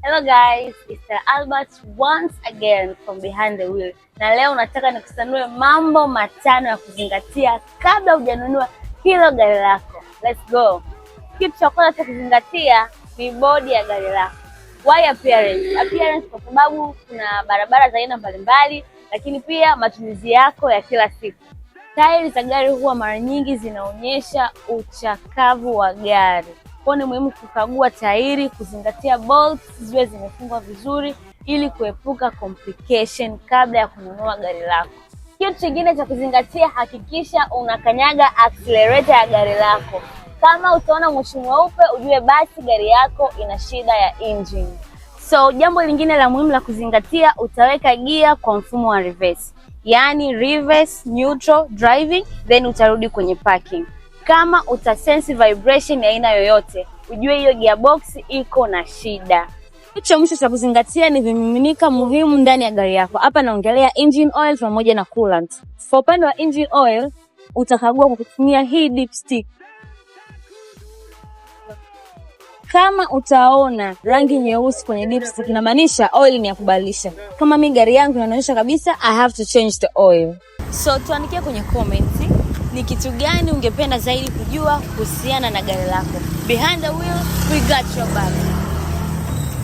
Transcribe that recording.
Hello guys, it's Albert once again from behind the wheel. Na leo nataka nikusanue mambo matano ya kuzingatia kabla hujanunua hilo gari lako. Let's go. Kitu cha kwanza cha kuzingatia ni bodi ya gari lako. Why appearance? Appearance kwa sababu kuna barabara za aina mbalimbali, lakini pia matumizi yako ya kila siku. Tairi za gari huwa mara nyingi zinaonyesha uchakavu wa gari. Kwa ni muhimu kukagua tairi, kuzingatia bolts ziwe zimefungwa vizuri ili kuepuka complication kabla ya kununua gari lako. Kitu kingine cha kuzingatia, hakikisha unakanyaga accelerator ya gari lako. Kama utaona moshi mweupe, ujue basi gari yako ina shida ya engine. So jambo lingine la muhimu la kuzingatia, utaweka gia kwa mfumo wa reverse. Yaani reverse, neutral, driving, then utarudi kwenye parking. Kama utasense vibration ya aina yoyote, ujue hiyo gearbox iko na shida. Kitu cha mwisho cha kuzingatia ni vimiminika muhimu ndani ya gari yako. Hapa naongelea engine oil pamoja na coolant. Kwa upande wa engine oil, utakagua kwa kutumia hii dipstick. Kama utaona rangi nyeusi kwenye dipstick, inamaanisha oil ni ya kubadilisha. Kama mimi gari yangu inaonyesha kabisa I have to change the oil. So tuandikie kwenye comment ni kitu gani ungependa zaidi kujua kuhusiana na gari lako. Behind the wheel, we got your back.